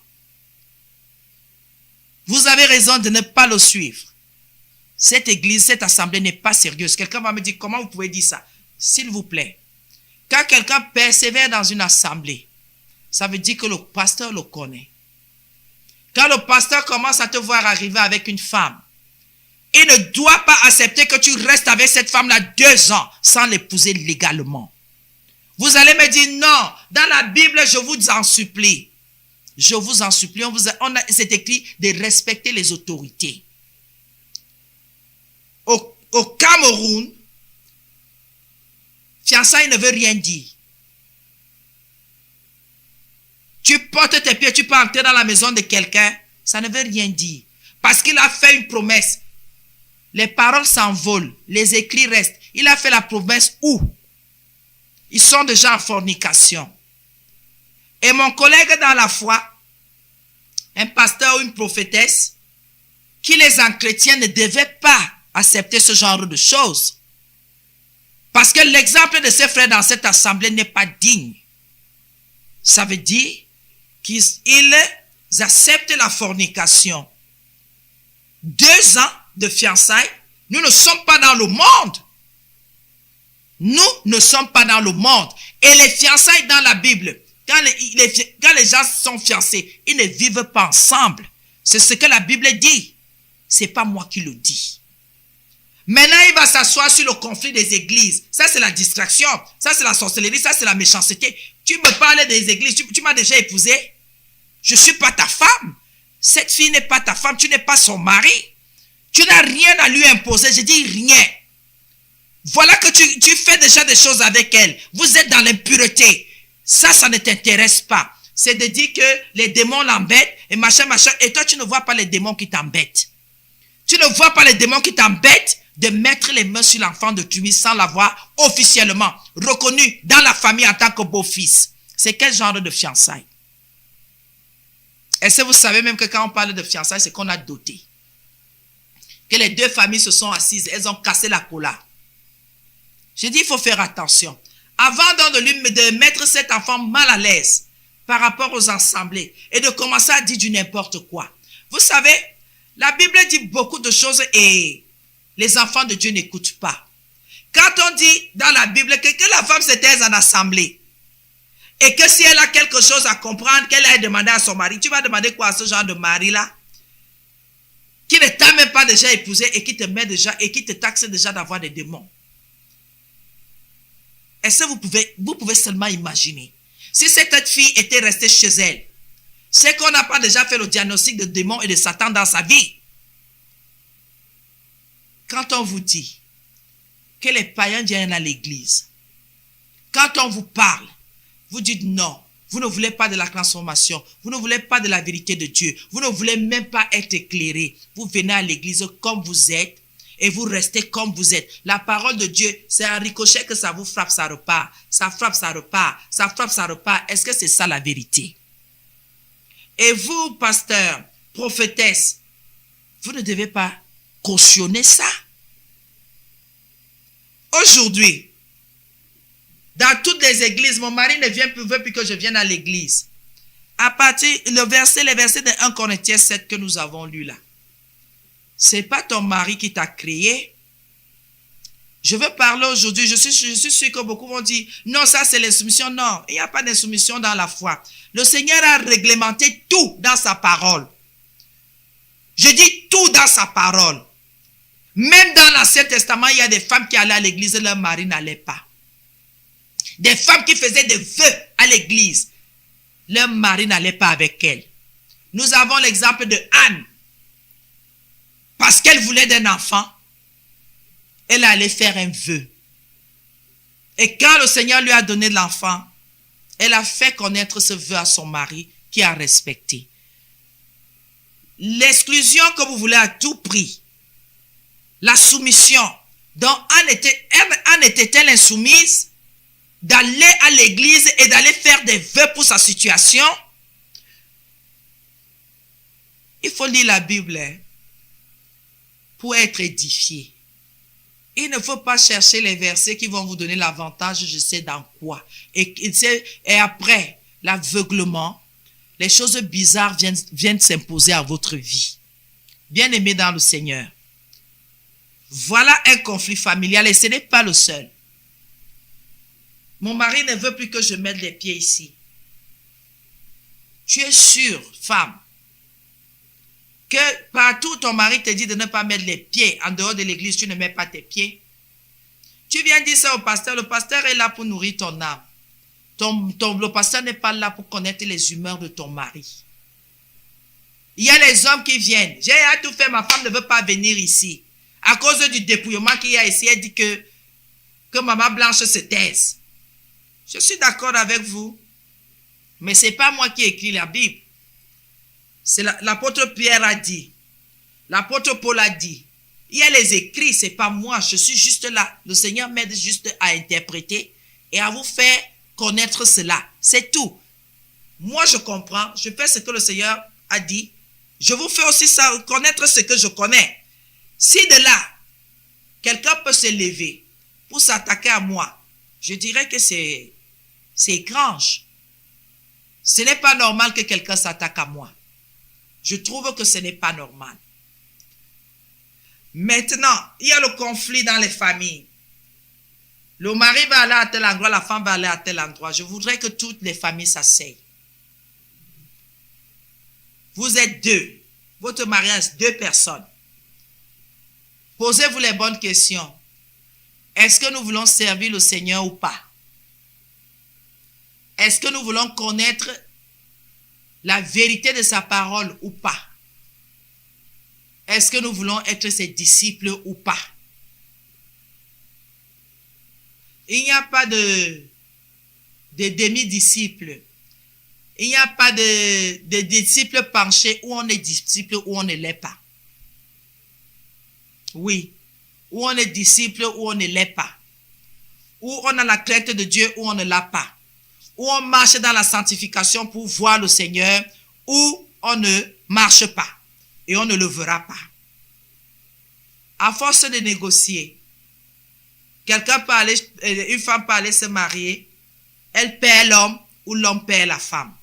A: Vous avez raison de ne pas le suivre. Cette église, cette assemblée n'est pas sérieuse. Quelqu'un va me dire, comment vous pouvez dire ça? S'il vous plaît. Quand quelqu'un persévère dans une assemblée, ça veut dire que le pasteur le connaît. Quand le pasteur commence à te voir arriver avec une femme, il ne doit pas accepter que tu restes avec cette femme-là 2 ans sans l'épouser légalement. Vous allez me dire, non, dans la Bible, je vous en supplie. Je vous en supplie, c'est écrit de respecter les autorités. Au Cameroun, fiançailles ne veut rien dire. Tu portes tes pieds, tu peux entrer dans la maison de quelqu'un, ça ne veut rien dire. Parce qu'il a fait une promesse. Les paroles s'envolent, les écrits restent. Il a fait la promesse où? Ils sont déjà en fornication. Et mon collègue dans la foi, un pasteur ou une prophétesse, qui les en chrétiens ne devait pas accepter ce genre de choses. Parce que l'exemple de ces frères dans cette assemblée n'est pas digne. Ça veut dire qu'ils acceptent la fornication. 2 ans de fiançailles, nous ne sommes pas dans le monde. Nous ne sommes pas dans le monde. Et les fiançailles dans la Bible, quand les gens sont fiancés, ils ne vivent pas ensemble. C'est ce que la Bible dit. Ce n'est pas moi qui le dis. Maintenant, il va s'asseoir sur le conflit des églises. Ça, c'est la distraction. Ça, c'est la sorcellerie. Ça, c'est la méchanceté. Tu me parles des églises. Tu m'as déjà épousé. Je ne suis pas ta femme. Cette fille n'est pas ta femme. Tu n'es pas son mari. Tu n'as rien à lui imposer. Je dis rien. Voilà que tu fais déjà des choses avec elle. Vous êtes dans l'impureté. Ça ne t'intéresse pas. C'est de dire que les démons l'embêtent et machin, machin. Et toi, tu ne vois pas les démons qui t'embêtent. Tu ne vois pas les démons qui t'embêtent de mettre les mains sur l'enfant de Tumi sans l'avoir officiellement reconnu dans la famille en tant que beau-fils. C'est quel genre de fiançailles? Est-ce que vous savez même que quand on parle de fiançailles, c'est qu'on a doté? Que les 2 familles se sont assises, elles ont cassé la cola. J'ai dit, il faut faire attention. Avant donc de mettre cet enfant mal à l'aise par rapport aux assemblées et de commencer à dire du n'importe quoi. Vous savez, la Bible dit beaucoup de choses et les enfants de Dieu n'écoutent pas. Quand on dit dans la Bible que la femme se taise en assemblée et que si elle a quelque chose à comprendre, qu'elle aille demander à son mari, tu vas demander quoi à ce genre de mari-là? Qui ne t'a même pas déjà épousé et qui te met déjà et qui te taxe déjà d'avoir des démons. Est-ce que vous pouvez seulement imaginer si cette fille était restée chez elle, c'est qu'on n'a pas déjà fait le diagnostic de démons et de Satan dans sa vie. Quand on vous dit que les païens viennent à l'église, quand on vous parle, vous dites non, vous ne voulez pas de la transformation, vous ne voulez pas de la vérité de Dieu, vous ne voulez même pas être éclairé. Vous venez à l'église comme vous êtes et vous restez comme vous êtes. La parole de Dieu, c'est un ricochet que ça vous frappe, ça repart. Ça frappe, ça repart. Ça frappe, ça repart. Est-ce que c'est ça la vérité? Et vous, pasteur, prophétesse, vous ne devez pas cautionner ça. Aujourd'hui, Dans toutes les églises, mon mari ne veut plus que je vienne à l'église. À partir, les versets de 1 Corinthiens 7 que nous avons lu là. C'est pas ton mari qui t'a créé. Je veux parler aujourd'hui, je suis sûr que beaucoup vont dire, non, ça c'est l'insoumission. Non, il n'y a pas d'insoumission dans la foi. Le Seigneur a réglementé tout dans sa parole. Je dis tout dans sa parole. Même dans l'Ancien Testament, il y a des femmes qui allaient à l'église et leur mari n'allait pas. Des femmes qui faisaient des vœux à l'église. Leur mari n'allait pas avec elles. Nous avons l'exemple de Anne. Parce qu'elle voulait d'un enfant, elle allait faire un vœu. Et quand le Seigneur lui a donné l'enfant, elle a fait connaître ce vœu à son mari qui a respecté. L'exclusion que vous voulez à tout prix, la soumission. Donc Anne était-elle insoumise d'aller à l'église et d'aller faire des vœux pour sa situation? Il faut lire la Bible pour être édifié. Il ne faut pas chercher les versets qui vont vous donner l'avantage, je sais dans quoi. Et après, l'aveuglement, les choses bizarres viennent s'imposer à votre vie. Bien-aimés dans le Seigneur, voilà un conflit familial et ce n'est pas le seul. Mon mari ne veut plus que je mette les pieds ici. Tu es sûre, femme, que partout ton mari te dit de ne pas mettre les pieds en dehors de l'église, tu ne mets pas tes pieds. Tu viens dire ça au pasteur, le pasteur est là pour nourrir ton âme. Le pasteur n'est pas là pour connaître les humeurs de ton mari. Il y a les hommes qui viennent. J'ai tout fait, ma femme ne veut pas venir ici. À cause du dépouillement qu'il y a ici, elle dit que maman Blanche se taise. Je suis d'accord avec vous. Mais ce n'est pas moi qui écris la Bible. C'est l'apôtre Pierre a dit. L'apôtre Paul a dit. Il y a les écrits, ce n'est pas moi. Je suis juste là. Le Seigneur m'aide juste à interpréter et à vous faire connaître cela. C'est tout. Moi, je comprends. Je fais ce que le Seigneur a dit. Je vous fais aussi connaître ce que je connais. Si de là, quelqu'un peut se lever pour s'attaquer à moi, je dirais que c'est étrange. Ce n'est pas normal que quelqu'un s'attaque à moi. Je trouve que ce n'est pas normal. Maintenant, il y a le conflit dans les familles. Le mari va aller à tel endroit, la femme va aller à tel endroit. Je voudrais que toutes les familles s'asseyent. Vous êtes deux. Votre mariage, 2 personnes. Posez-vous les bonnes questions. Est-ce que nous voulons servir le Seigneur ou pas? Est-ce que nous voulons connaître la vérité de sa parole ou pas? Est-ce que nous voulons être ses disciples ou pas? Il n'y a pas de demi-disciples. Il n'y a pas de disciples penchés où on est disciple ou on ne l'est pas. Oui. Où on est disciple ou on ne l'est pas. Où on a la crainte de Dieu ou on ne l'a pas. Où on marche dans la sanctification pour voir le Seigneur, ou on ne marche pas et on ne le verra pas. À force de négocier, une femme peut aller se marier, elle perd l'homme ou l'homme perd la femme.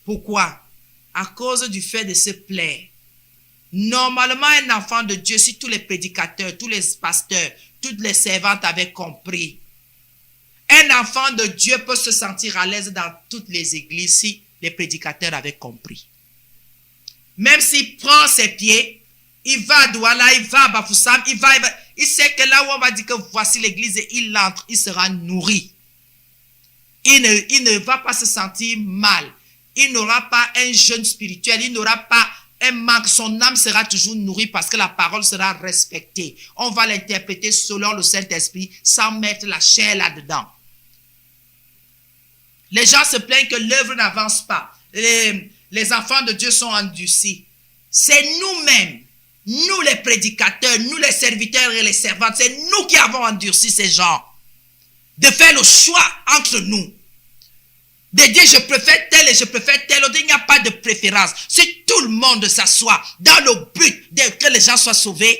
A: Pourquoi? À cause du fait de se plaire. Normalement, un enfant de Dieu, si tous les prédicateurs, tous les pasteurs, toutes les servantes avaient compris, un enfant de Dieu peut se sentir à l'aise dans toutes les églises si les prédicateurs avaient compris. Même s'il prend ses pieds, il va à Douala, il va à Bafoussam, il sait que là où on va dire que voici l'église et il entre, il sera nourri. Il ne va pas se sentir mal. Il n'aura pas un jeûne spirituel, il n'aura pas un manque. Son âme sera toujours nourrie parce que la parole sera respectée. On va l'interpréter selon le Saint-Esprit sans mettre la chair là-dedans. Les gens se plaignent que l'œuvre n'avance pas. Les enfants de Dieu sont endurcis. C'est nous-mêmes, nous les prédicateurs, nous les serviteurs et les servantes, c'est nous qui avons endurci ces gens. De faire le choix entre nous. De dire je préfère tel et je préfère tel autre. Il n'y a pas de préférence. Si tout le monde s'assoit dans le but que les gens soient sauvés,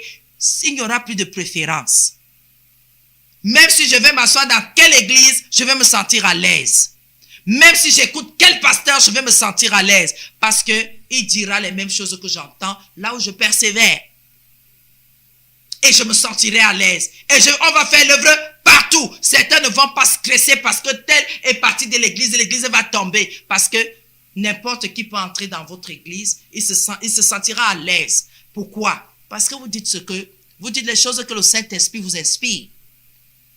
A: il n'y aura plus de préférence. Même si je vais m'asseoir dans quelle église, je vais me sentir à l'aise. Même si j'écoute quel pasteur, je vais me sentir à l'aise. Parce qu'il dira les mêmes choses que j'entends là où je persévère. Et je me sentirai à l'aise. Et on va faire l'œuvre partout. Certains ne vont pas stresser parce que tel est parti de l'église et l'église va tomber. Parce que n'importe qui peut entrer dans votre église, il se sentira à l'aise. Pourquoi? Parce que vous dites les choses que le Saint-Esprit vous inspire.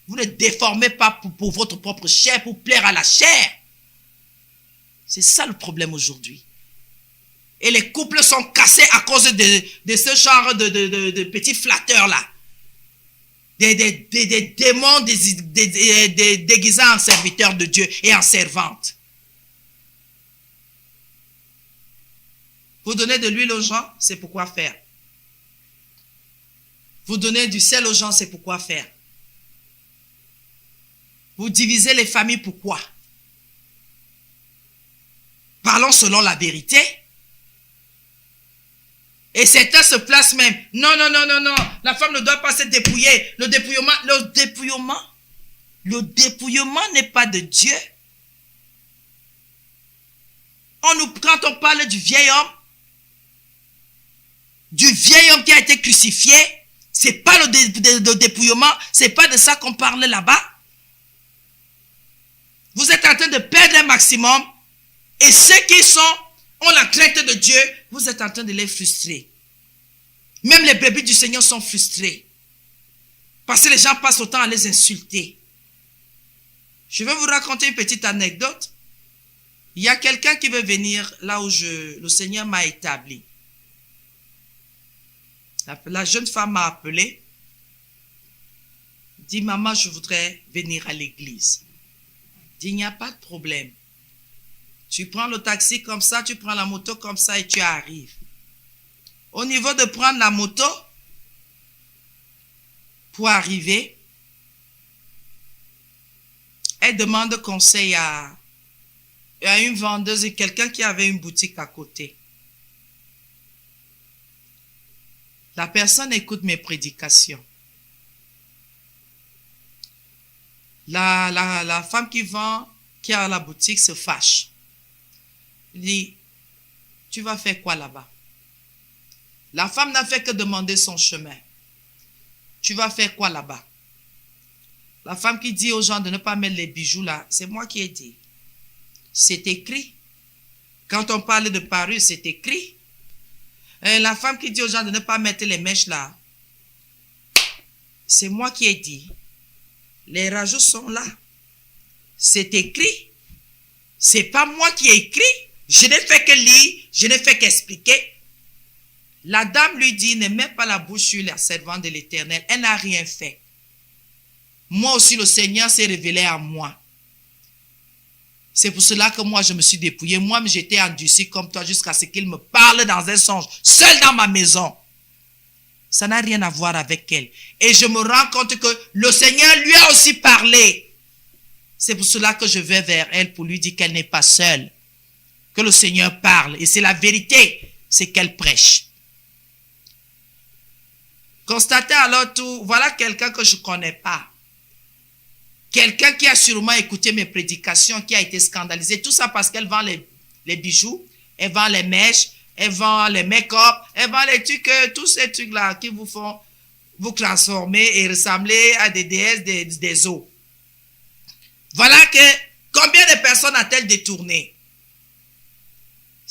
A: Vous ne déformez pas pour votre propre chair, pour plaire à la chair. C'est ça le problème aujourd'hui. Et les couples sont cassés à cause de ce genre de petits flatteurs-là. Des démons déguisés en serviteurs de Dieu et en servantes. Vous donnez de l'huile aux gens, c'est pourquoi faire. Vous donnez du sel aux gens, c'est pourquoi faire. Vous divisez les familles, pourquoi? Parlons selon la vérité. Et certains se placent même. Non. La femme ne doit pas se dépouiller. Le dépouillement n'est pas de Dieu. Quand on parle du vieil homme qui a été crucifié, c'est pas le dépouillement, c'est pas de ça qu'on parle là-bas. Vous êtes en train de perdre un maximum. Et ceux qui ont la crainte de Dieu, vous êtes en train de les frustrer. Même les bébés du Seigneur sont frustrés. Parce que les gens passent autant à les insulter. Je vais vous raconter une petite anecdote. Il y a quelqu'un qui veut venir là où le Seigneur m'a établi. La jeune femme m'a appelé. Dit, maman, je voudrais venir à l'église. Dit, il n'y a pas de problème. Tu prends le taxi comme ça, tu prends la moto comme ça et tu arrives. Au niveau de prendre la moto, pour arriver, elle demande conseil à une vendeuse et quelqu'un qui avait une boutique à côté. La personne écoute mes prédications. La femme qui a la boutique se fâche. Il dit, tu vas faire quoi là-bas? La femme n'a fait que demander son chemin. Tu vas faire quoi là-bas? La femme qui dit aux gens de ne pas mettre les bijoux là, c'est moi qui ai dit. C'est écrit. Quand on parle de parure, c'est écrit. La femme qui dit aux gens de ne pas mettre les mèches là, c'est moi qui ai dit. Les rajouts sont là. C'est écrit. C'est pas moi qui ai écrit. Je n'ai fait que lire, je n'ai fait qu'expliquer. La dame lui dit, ne mets pas la bouche sur la servante de l'Éternel. Elle n'a rien fait. Moi aussi, le Seigneur s'est révélé à moi. C'est pour cela que moi, je me suis dépouillé. Moi, j'étais endurci comme toi jusqu'à ce qu'il me parle dans un songe, seul dans ma maison. Ça n'a rien à voir avec elle. Et je me rends compte que le Seigneur lui a aussi parlé. C'est pour cela que je vais vers elle pour lui dire qu'elle n'est pas seule. Que le Seigneur parle. Et c'est la vérité. C'est qu'elle prêche. Constatez alors tout. Voilà quelqu'un que je ne connais pas. Quelqu'un qui a sûrement écouté mes prédications, qui a été scandalisé. Tout ça parce qu'elle vend les bijoux. Elle vend les mèches. Elle vend les make-up. Elle vend les trucs. Tous ces trucs-là qui vous font vous transformer et ressembler à des déesses des eaux. Voilà que combien de personnes a-t-elle détourné?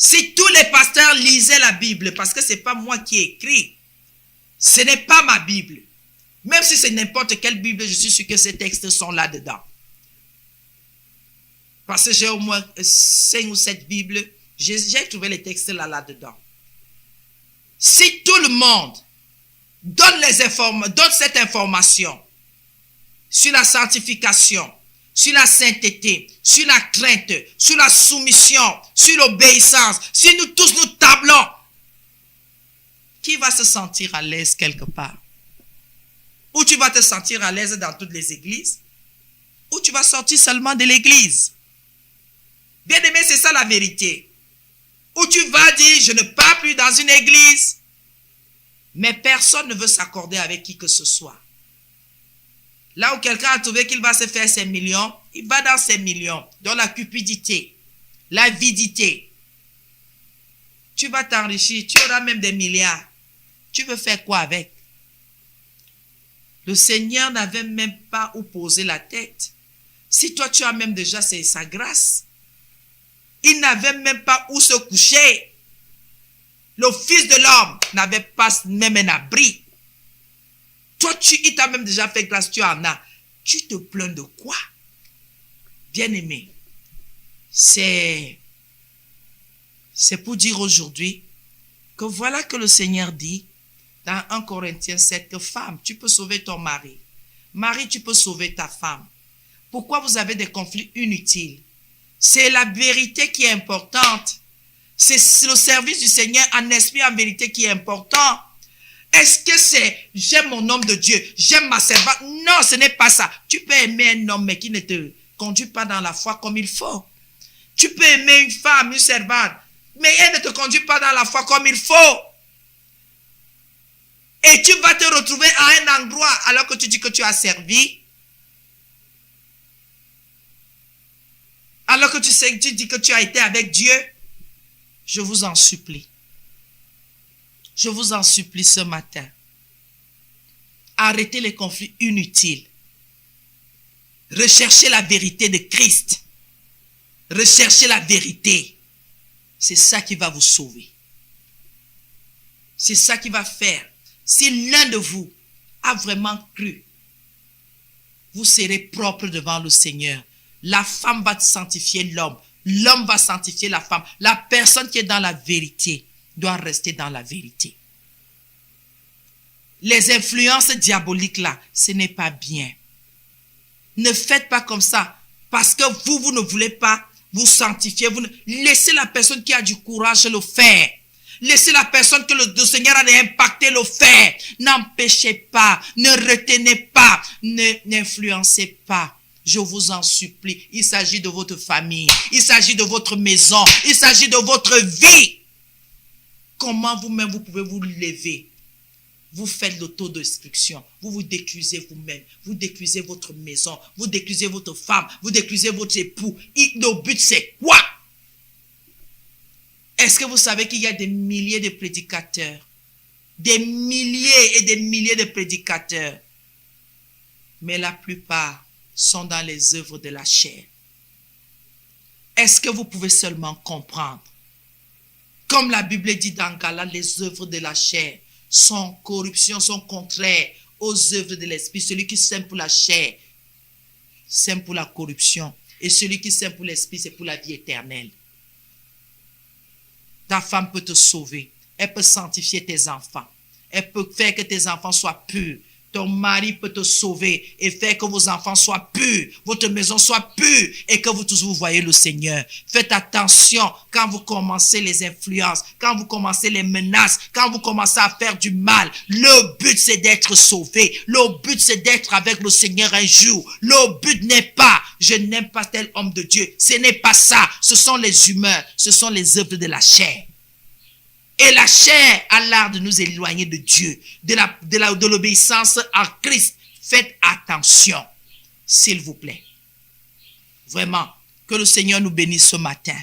A: Si tous les pasteurs lisaient la Bible, parce que ce n'est pas moi qui ai écrit, ce n'est pas ma Bible. Même si c'est n'importe quelle Bible, je suis sûr que ces textes sont là-dedans. Parce que j'ai au moins 5 ou 7 Bibles, j'ai trouvé les textes là-dedans. Si tout le monde donne cette information sur la sanctification, sur la sainteté, sur la crainte, sur la soumission, sur l'obéissance, si nous tous nous tablons, qui va se sentir à l'aise quelque part? Ou tu vas te sentir à l'aise dans toutes les églises, ou tu vas sortir seulement de l'église. Bien aimé, c'est ça la vérité. Ou tu vas dire, je ne pars plus dans une église, mais personne ne veut s'accorder avec qui que ce soit. Là où quelqu'un a trouvé qu'il va se faire ses millions, il va dans ses millions, dans la cupidité, l'avidité. Tu vas t'enrichir, tu auras même des milliards. Tu veux faire quoi avec? Le Seigneur n'avait même pas où poser la tête. Si toi tu as même déjà sa grâce, il n'avait même pas où se coucher. Le Fils de l'homme n'avait pas même un abri. Toi, il t'a même déjà fait grâce, tu en as. Tu te plains de quoi? Bien-aimé, c'est pour dire aujourd'hui que voilà que le Seigneur dit dans 1 Corinthiens 7 que femme, tu peux sauver ton mari. Mari, tu peux sauver ta femme. Pourquoi vous avez des conflits inutiles? C'est la vérité qui est importante. C'est le service du Seigneur en esprit, en vérité qui est important. Est-ce que c'est j'aime mon homme de Dieu, j'aime ma servante? Non, ce n'est pas ça. Tu peux aimer un homme mais qui ne te conduit pas dans la foi comme il faut. Tu peux aimer une femme, une servante, mais elle ne te conduit pas dans la foi comme il faut. Et tu vas te retrouver à un endroit alors que tu dis que tu as servi. Alors que tu dis que tu as été avec Dieu. Je vous en supplie. Je vous en supplie ce matin. Arrêtez les conflits inutiles. Recherchez la vérité de Christ. Recherchez la vérité. C'est ça qui va vous sauver. C'est ça qui va faire. Si l'un de vous a vraiment cru, vous serez propre devant le Seigneur. La femme va sanctifier l'homme. L'homme va sanctifier la femme. La personne qui est dans la vérité doit rester dans la vérité. Les influences diaboliques là, ce n'est pas bien. Ne faites pas comme ça. Parce que vous ne voulez pas vous sanctifier. Laissez la personne qui a du courage le faire. Laissez la personne que le Seigneur a impacté le faire. N'empêchez pas. Ne retenez pas. N'influencez pas. Je vous en supplie. Il s'agit de votre famille. Il s'agit de votre maison. Il s'agit de votre vie. Comment vous-même vous pouvez vous lever? Vous faites l'autodestruction. Vous vous détruisez vous-même. Vous détruisez votre maison. Vous détruisez votre femme. Vous détruisez votre époux. Le but c'est quoi? Est-ce que vous savez qu'il y a des milliers de prédicateurs? Des milliers et des milliers de prédicateurs. Mais la plupart sont dans les œuvres de la chair. Est-ce que vous pouvez seulement comprendre? Comme la Bible dit dans Galates, les œuvres de la chair sont corruption, sont contraires aux œuvres de l'esprit. Celui qui sème pour la chair, sème pour la corruption. Et celui qui sème pour l'esprit, c'est pour la vie éternelle. Ta femme peut te sauver. Elle peut sanctifier tes enfants. Elle peut faire que tes enfants soient purs. Ton mari peut te sauver et faire que vos enfants soient purs, votre maison soit pure et que vous tous vous voyez le Seigneur. Faites attention quand vous commencez les influences, quand vous commencez les menaces, quand vous commencez à faire du mal. Le but c'est d'être sauvé. Le but c'est d'être avec le Seigneur un jour. Le but n'est pas, je n'aime pas tel homme de Dieu. Ce n'est pas ça. Ce sont les humains, ce sont les œuvres de la chair. Et la chair a l'art de nous éloigner de Dieu, de l'obéissance à Christ. Faites attention, s'il vous plaît. Vraiment, que le Seigneur nous bénisse ce matin.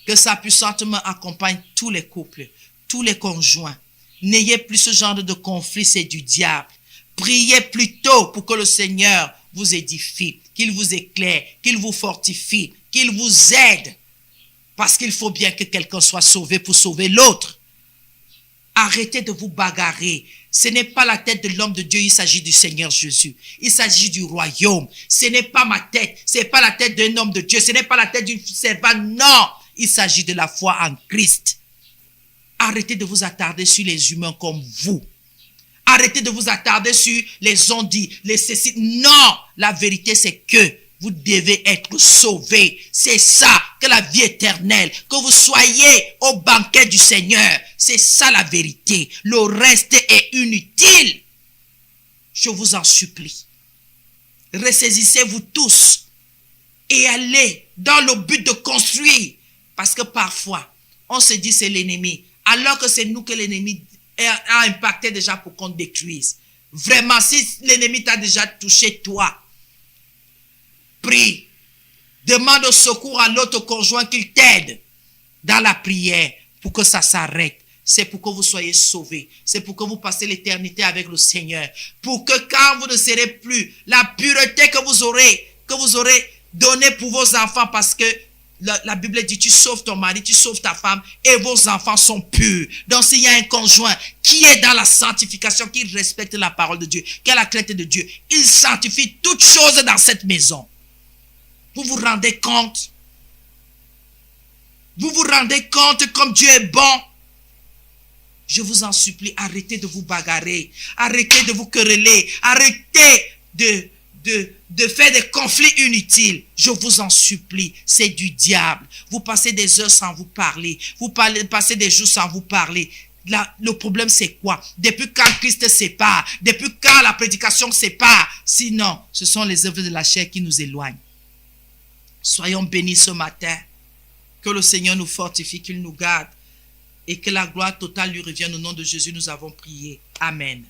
A: Que sa puissante main accompagne tous les couples, tous les conjoints. N'ayez plus ce genre de conflit, c'est du diable. Priez plutôt pour que le Seigneur vous édifie, qu'il vous éclaire, qu'il vous fortifie, qu'il vous aide. Parce qu'il faut bien que quelqu'un soit sauvé pour sauver l'autre. Arrêtez de vous bagarrer. Ce n'est pas la tête de l'homme de Dieu, il s'agit du Seigneur Jésus. Il s'agit du royaume. Ce n'est pas ma tête. Ce n'est pas la tête d'un homme de Dieu. Ce n'est pas la tête d'une servante. Non, il s'agit de la foi en Christ. Arrêtez de vous attarder sur les humains comme vous. Arrêtez de vous attarder sur les ondits, les ceci. Non, la vérité c'est que vous devez être sauvés. C'est ça, que la vie éternelle, que vous soyez au banquet du Seigneur. C'est ça la vérité. Le reste est inutile. Je vous en supplie. Ressaisissez-vous tous et allez dans le but de construire. Parce que parfois, on se dit c'est l'ennemi, alors que c'est nous que l'ennemi a impacté déjà pour qu'on détruise. Vraiment, si l'ennemi t'a déjà touché, toi, prie. Demande au secours à l'autre conjoint qu'il t'aide dans la prière pour que ça s'arrête. C'est pour que vous soyez sauvés. C'est pour que vous passez l'éternité avec le Seigneur. Pour que quand vous ne serez plus, la pureté que vous aurez donnée pour vos enfants, parce que la Bible dit, tu sauves ton mari, tu sauves ta femme et vos enfants sont purs. Donc s'il y a un conjoint qui est dans la sanctification, qui respecte la parole de Dieu, qui a la crainte de Dieu, il sanctifie toutes choses dans cette maison. Vous vous rendez compte? Vous vous rendez compte comme Dieu est bon? Je vous en supplie, arrêtez de vous bagarrer, arrêtez de vous quereller, arrêtez de faire des conflits inutiles. Je vous en supplie, c'est du diable. Vous passez des heures sans vous parler, passez des jours sans vous parler. Le problème c'est quoi? Depuis quand Christ sépare? Depuis quand la prédication sépare? Sinon, ce sont les œuvres de la chair qui nous éloignent. Soyons bénis ce matin. Que le Seigneur nous fortifie, qu'il nous garde et que la gloire totale lui revienne. Au nom de Jésus, nous avons prié. Amen.